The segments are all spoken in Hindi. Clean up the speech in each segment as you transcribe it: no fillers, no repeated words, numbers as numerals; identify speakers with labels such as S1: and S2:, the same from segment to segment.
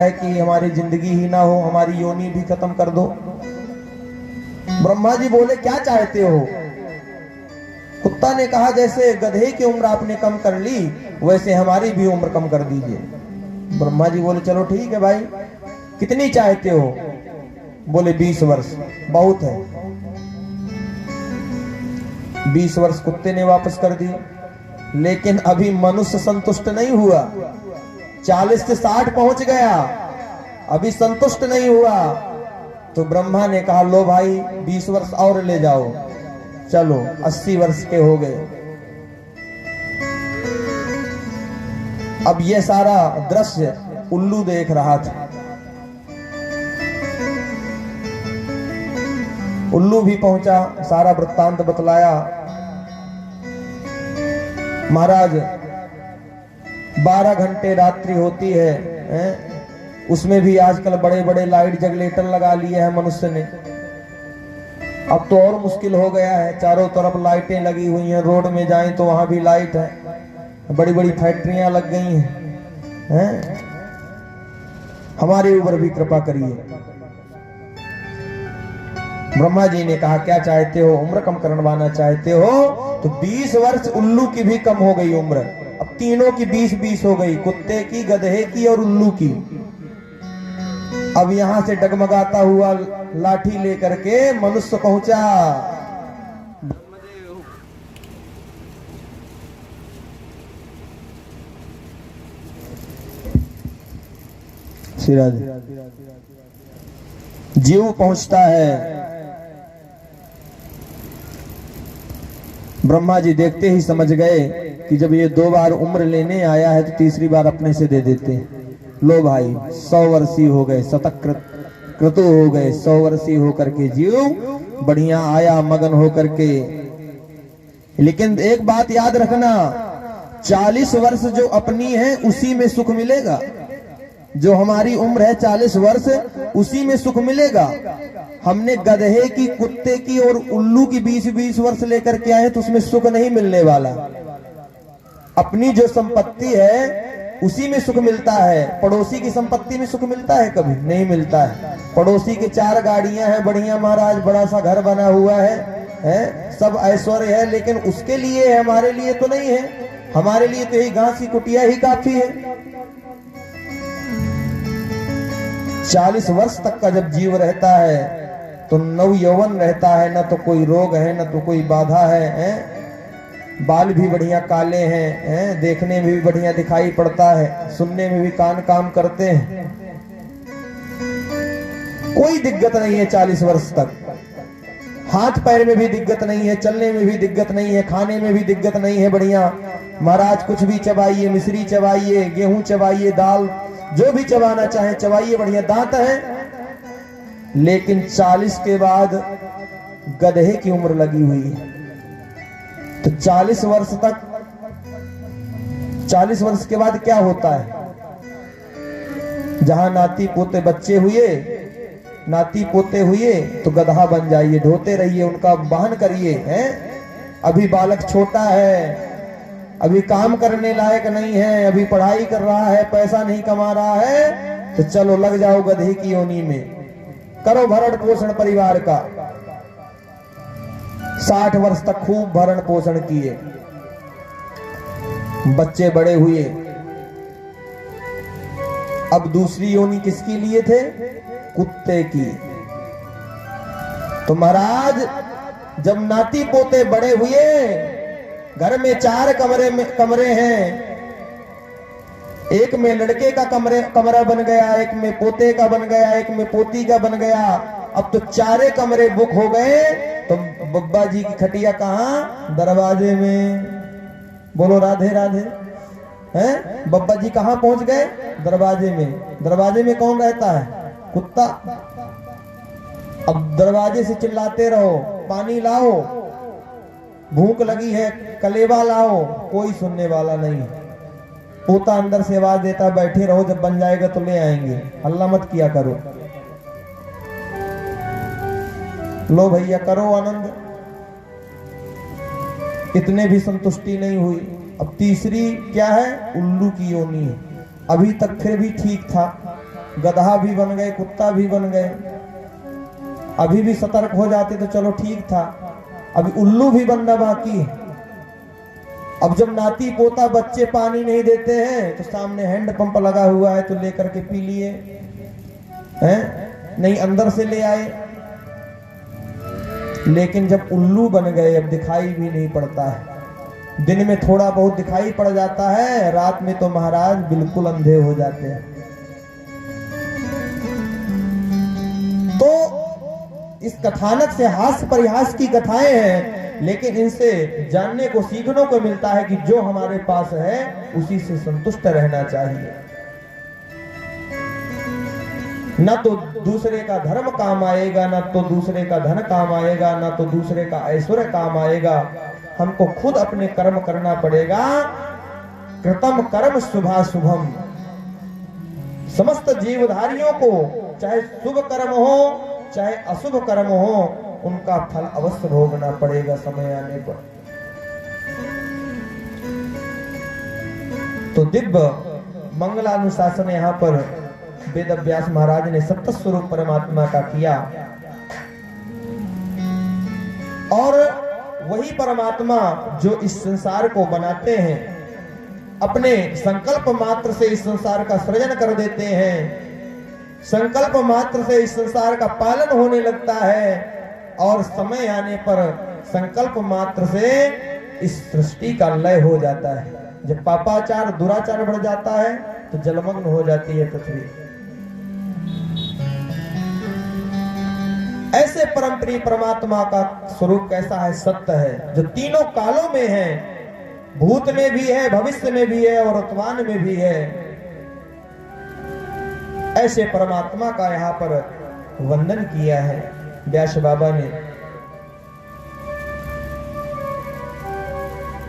S1: है कि हमारी जिंदगी ही ना हो, हमारी योनि भी खत्म कर दो। ब्रह्मा जी बोले क्या चाहते हो? कुत्ता ने कहा जैसे गधे की उम्र आपने कम कर ली वैसे हमारी भी उम्र कम कर दीजिए। ब्रह्मा जी बोले चलो ठीक है भाई, कितनी चाहते हो? बोले 20 वर्ष। बहुत है। 20 वर्ष कुत्ते ने वापस कर दिए, लेकिन अभी मनुष्य संतुष्ट नहीं हुआ। 40 से 60 पहुंच गया, अभी संतुष्ट नहीं हुआ। तो ब्रह्मा ने कहा लो भाई 20 वर्ष और ले जाओ। चलो 80 वर्ष के हो गए। अब यह सारा दृश्य उल्लू देख रहा था। उल्लू भी पहुंचा, सारा वृत्तांत बतलाया। महाराज 12 घंटे रात्रि होती है, उसमें भी आजकल बड़े बड़े लाइट जगलेटर लगा लिए हैं मनुष्य ने। अब तो और मुश्किल हो गया है, चारों तरफ लाइटें लगी हुई हैं। रोड में जाएं तो वहां भी लाइट है, बड़ी बड़ी फैक्ट्रियां लग गई हैं। हमारे ऊपर भी कृपा करिए। ब्रह्मा जी ने कहा क्या चाहते हो? उम्र कम करवाना चाहते हो तो 20 वर्ष उल्लू की भी कम हो गई उम्र। अब तीनों की 20-20 हो गई, कुत्ते की, गधे की और उल्लू की। अब यहां से डगमगाता हुआ लाठी लेकर के मनुष्य पहुंचा। जीव पहुंचता है। ब्रह्मा जी देखते ही समझ गए कि जब ये 2 बार उम्र लेने आया है तो तीसरी बार अपने से दे देते। लो भाई 100 वर्षीय हो गए, शतकृत क्रतु हो गए। 100 वर्षीय होकर के जीव बढ़िया आया मगन होकर के। लेकिन एक बात याद रखना, 40 वर्ष जो अपनी है उसी में सुख मिलेगा। जो हमारी उम्र है 40 वर्ष, उसी में सुख मिलेगा। हमने गधे की, कुत्ते की और उल्लू की 20-20 वर्ष लेकर के आए तो उसमें सुख नहीं मिलने वाला। अपनी जो संपत्ति है उसी में सुख मिलता है। पड़ोसी की संपत्ति में सुख मिलता है? कभी नहीं मिलता है। पड़ोसी के 4 गाड़ियां हैं बढ़िया महाराज, बड़ा सा घर बना हुआ है, सब ऐश्वर्य है, लेकिन उसके लिए है, हमारे लिए तो नहीं है। हमारे लिए तो यही घास की कुटिया ही काफी है। 40 वर्ष तक का जब जीव रहता है तो नव यौवन रहता है, न तो कोई रोग है न तो कोई बाधा है। बाल भी बढ़िया काले हैं, देखने में भी बढ़िया दिखाई पड़ता है, सुनने में भी कान काम करते हैं। कोई दिक्कत नहीं है 40 वर्ष तक। हाथ पैर में भी दिक्कत नहीं है, चलने में भी दिक्कत नहीं है, खाने में भी दिक्कत नहीं है। बढ़िया महाराज कुछ भी चबाइए, मिश्री चबाइए, गेहूं चबाइए, दाल जो भी चबाना चाहे चबाइए, बढ़िया दांत है। लेकिन 40 के बाद गधे की उम्र लगी हुई है। तो 40 वर्ष तक, 40 वर्ष के बाद क्या होता है? जहां नाती पोते बच्चे हुए, नाती पोते हुए तो गधा बन जाइए, ढोते रहिए, उनका वाहन करिए। अभी बालक छोटा है, अभी काम करने लायक नहीं है, अभी पढ़ाई कर रहा है, पैसा नहीं कमा रहा है, तो चलो लग जाओ गधे की योनि में, करो भरण पोषण परिवार का। 60 वर्ष तक खूब भरण पोषण किए, बच्चे बड़े हुए। अब दूसरी योनि किसकी लिए थे? कुत्ते की। तो महाराज जब नाती पोते बड़े हुए, घर में 4 कमरे हैं। एक में लड़के का कमरा बन गया, एक में पोते का बन गया, एक में पोती का बन गया। अब तो 4 कमरे बुक हो गए। तो बब्बा जी की खटिया कहाँ? दरवाजे में। बोलो राधे राधे। हैं? बब्बा जी कहाँ पहुंच गए? दरवाजे में। दरवाजे में कौन रहता है? कुत्ता। अब दरवाजे से चिल्लाते रहो पानी लाओ, भूख लगी है कलेवा लाओ, कोई सुनने वाला नहीं। पोता अंदर से आवाज देता बैठे रहो, जब बन जाएगा तो ले आएंगे, हल्ला मत किया करो। लो भैया करो आनंद। इतने भी संतुष्टि नहीं हुई। अब तीसरी क्या है? उल्लू की योनि है। अभी तक फिर भी ठीक था, गधा भी बन गए, कुत्ता भी बन गए। अभी भी सतर्क हो जाते तो चलो ठीक था, अभी उल्लू भी बनना बाकी है। अब जब नाती पोता बच्चे पानी नहीं देते हैं तो सामने हैंडपंप लगा हुआ है तो लेकर के पी लिए हैं, नहीं अंदर से ले आए। लेकिन जब उल्लू बन गए अब दिखाई भी नहीं पड़ता है। दिन में थोड़ा बहुत दिखाई पड़ जाता है, रात में तो महाराज बिल्कुल अंधे हो जाते हैं। तो इस कथानक से हास्य परिहास की कथाएं हैं, लेकिन इनसे जानने को सीखने को मिलता है कि जो हमारे पास है उसी से संतुष्ट रहना चाहिए। न तो दूसरे का धर्म काम आएगा, न तो दूसरे का धन काम आएगा, न तो दूसरे का ऐश्वर्य काम आएगा। हमको खुद अपने कर्म करना पड़ेगा। कृतम कर्म शुभाशुभम। समस्त जीवधारियों को चाहे शुभ कर्म हो चाहे अशुभ कर्म हो, उनका फल अवश्य भोगना पड़ेगा समय आने पर। तो दिव्य मंगलानुशासन यहाँ पर वेद व्यास महाराज ने सत्य स्वरूप परमात्मा का किया, और वही परमात्मा जो इस संसार को बनाते हैं, अपने संकल्प मात्र से इस संसार का सृजन कर देते हैं। संकल्प मात्र से इस संसार का पालन होने लगता है, और समय आने पर संकल्प मात्र से इस सृष्टि का लय हो जाता है। जब पापाचार दुराचार बढ़ जाता है तो जलमग्न हो जाती है पृथ्वी। ऐसे परम प्रिय परमात्मा का स्वरूप कैसा है? सत्य है, जो तीनों कालों में है, भूत में भी है, भविष्य में भी है और वर्तमान में भी है। ऐसे परमात्मा का यहाँ पर वंदन किया है व्यास बाबा ने,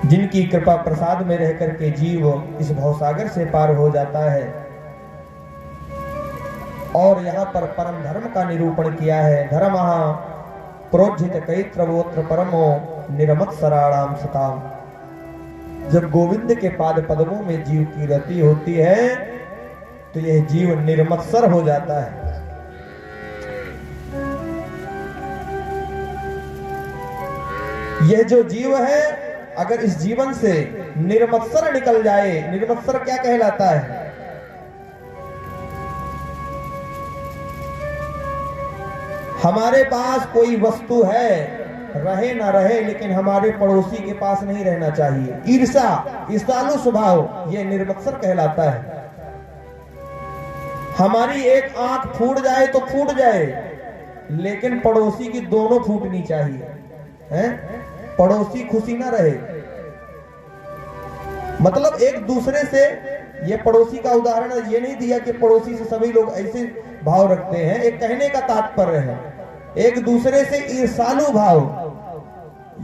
S1: जिनकी कृपा प्रसाद में रहकर के जीव इस भवसागर से पार हो जाता है। और यहाँ पर परम धर्म का निरूपण किया है। धर्मः प्रोज्झित कैत्रवोत्र परमो निरमत्सराणाम सताम। जब गोविंद के पाद पद्मों में जीव की रति होती है तो यह जीव निर्मत्सर हो जाता है। यह जो जीव है, अगर इस जीवन से निर्मत्सर निकल जाए, निर्मत्सर क्या कहलाता है? हमारे पास कोई वस्तु है, रहे ना रहे, लेकिन हमारे पड़ोसी के पास नहीं रहना चाहिए। ईर्षा, ईर्षालु स्वभाव, यह निर्मत्सर कहलाता है। हमारी एक आंख फूट जाए तो फूट जाए, लेकिन पड़ोसी की दोनों फूटनी चाहिए, हैं? पड़ोसी खुशी ना रहे। मतलब एक दूसरे से, ये पड़ोसी का उदाहरण ये नहीं दिया कि पड़ोसी से सभी लोग ऐसे भाव रखते हैं, एक कहने का तात्पर्य है एक दूसरे से ईर्षालु भाव।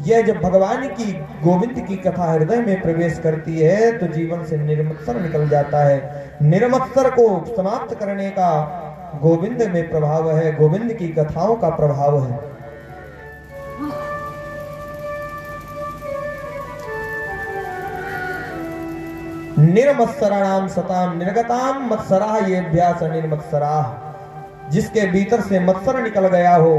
S1: यह जब भगवान की गोविंद की कथा हृदय में प्रवेश करती है तो जीवन से निर्मत्सर निकल जाता है। निर्मत्सर को समाप्त करने का गोविंद में प्रभाव है, गोविंद की कथाओं का प्रभाव है। निर्मत्सराणाम सताम निर्गताम मत्सरा ये अभ्यास निर्मत्सरा। जिसके भीतर से मत्सर निकल गया हो।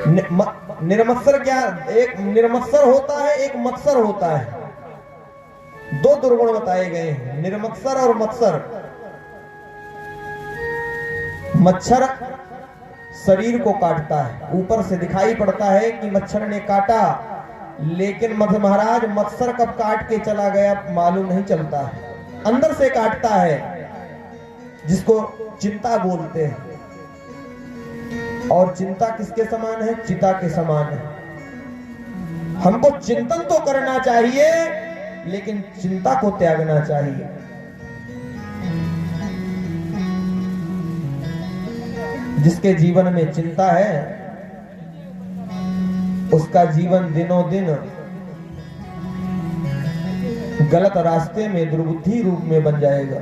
S1: निर्मत्सर क्या? एक निर्मत्सर होता है, एक मत्सर होता है। दो दुर्गुण बताए गए हैं, निर्मत्सर और मत्सर। मच्छर शरीर को काटता है, ऊपर से दिखाई पड़ता है कि मच्छर ने काटा, लेकिन महाराज मत्सर कब काट के चला गया मालूम नहीं चलता है। अंदर से काटता है, जिसको चिंता बोलते हैं। और चिंता किसके समान है? चिता के समान है। हमको चिंतन तो करना चाहिए, लेकिन चिंता को त्यागना चाहिए। जिसके जीवन में चिंता है, उसका जीवन दिनों दिन गलत रास्ते में दुर्बुद्धि रूप में बन जाएगा।